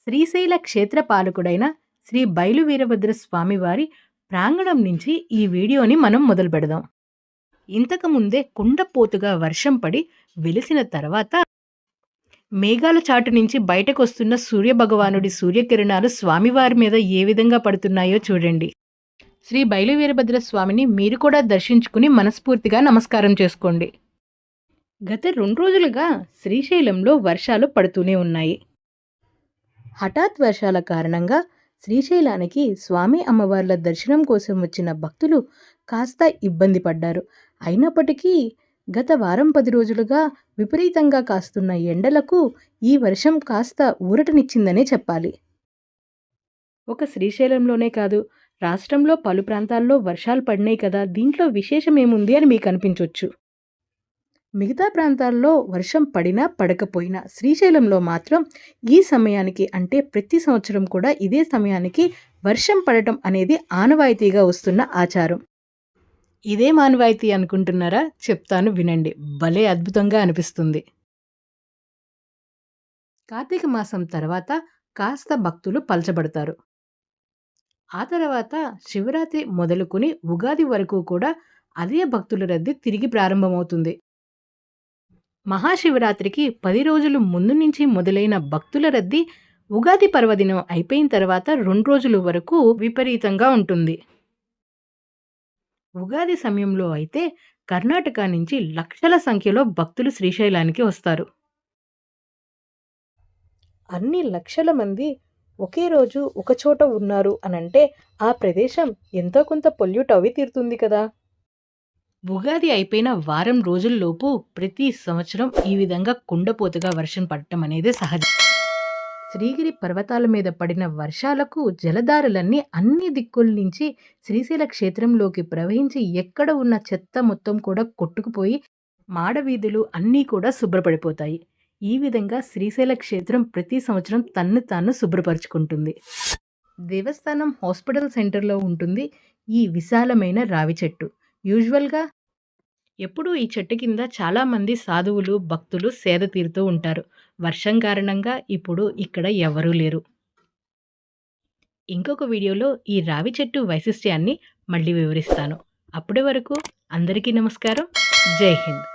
శ్రీశైల క్షేత్ర పాలకుడైన శ్రీ బైలు వీరభద్ర స్వామివారి ప్రాంగణం నుంచి ఈ వీడియోని మనం మొదలు పెడదాం. ఇంతకుముందే కుండపోతుగా వర్షం పడి వెలిసిన తర్వాత మేఘాల చాటు నుంచి బయటకొస్తున్న సూర్యభగవానుడి సూర్యకిరణాలు స్వామివారి మీద ఏ విధంగా పడుతున్నాయో చూడండి. శ్రీ బైలు వీరభద్ర స్వామిని మీరు కూడా దర్శించుకుని మనస్ఫూర్తిగా నమస్కారం చేసుకోండి. గత 2 రోజులుగా శ్రీశైలంలో వర్షాలు పడుతూనే ఉన్నాయి. హఠాత్ వర్షాల కారణంగా శ్రీశైలానికి స్వామి అమ్మవార్ల దర్శనం కోసం వచ్చిన భక్తులు కాస్త ఇబ్బంది పడ్డారు. అయినప్పటికీ గత వారం 10 రోజులుగా విపరీతంగా కాస్తున్న ఎండలకు ఈ వర్షం కాస్త ఊరటనిచ్చిందనే చెప్పాలి. ఒక శ్రీశైలంలోనే కాదు, రాష్ట్రంలో పలు ప్రాంతాల్లో వర్షాలు పడినాయి కదా, దీంట్లో విశేషమేముంది అని మీకు అనిపించవచ్చు. మిగతా ప్రాంతాల్లో వర్షం పడినా పడకపోయినా శ్రీశైలంలో మాత్రం ఈ సమయానికి, అంటే ప్రతి సంవత్సరం కూడా ఇదే సమయానికి వర్షం పడటం అనేది ఆనవాయితీగా వస్తున్న ఆచారం. ఇదే మానవాయితీ అనుకుంటున్నారా? చెప్తాను వినండి, భలే అద్భుతంగా అనిపిస్తుంది. కార్తీక మాసం తర్వాత కాస్త భక్తులు పలచబడతారు. ఆ తర్వాత శివరాత్రి మొదలుకొని ఉగాది వరకు కూడా అదే భక్తుల రద్దీ తిరిగి ప్రారంభమవుతుంది. మహాశివరాత్రికి 10 రోజులు ముందు నుంచి మొదలైన భక్తుల రద్దీ ఉగాది పర్వదినం అయిపోయిన తర్వాత 2 రోజుల వరకు విపరీతంగా ఉంటుంది. ఉగాది సమయంలో అయితే కర్ణాటక నుంచి లక్షల సంఖ్యలో భక్తులు శ్రీశైలానికి వస్తారు. అన్ని లక్షల మంది ఒకే రోజు ఒక చోట ఉన్నారు అనంటే ఆ ప్రదేశం ఎంతో కొంత పొల్యూట్ అవి తీరుతుంది కదా. ఉగాది అయిపోయిన వారం రోజుల్లోపు ప్రతి సంవత్సరం ఈ విధంగా కుండపోతగా వర్షం పడటం అనేది సహజం. శ్రీగిరి పర్వతాల మీద పడిన వర్షాలకు జలధారలన్నీ అన్ని దిక్కుల నుంచి శ్రీశైల క్షేత్రంలోకి ప్రవహించి ఎక్కడ ఉన్న చెత్త మొత్తం కూడా కొట్టుకుపోయి మాడవీధులు అన్నీ కూడా శుభ్రపడిపోతాయి. ఈ విధంగా శ్రీశైల క్షేత్రం ప్రతి సంవత్సరం తన్ను తాను శుభ్రపరుచుకుంటుంది. దేవస్థానం హాస్పిటల్ సెంటర్లో ఉంటుంది ఈ విశాలమైన రావి చెట్టు. యూజువల్గా ఎప్పుడూ ఈ చెట్టు కింద చాలామంది సాధువులు, భక్తులు సేద తీరుతూ ఉంటారు. వర్షం కారణంగా ఇప్పుడు ఇక్కడ ఎవరూ లేరు. ఇంకొక వీడియోలో ఈ రావి చెట్టు వైశిష్ట్యాన్ని మళ్ళీ వివరిస్తాను. అప్పటి వరకు అందరికీ నమస్కారం. జై హింద్.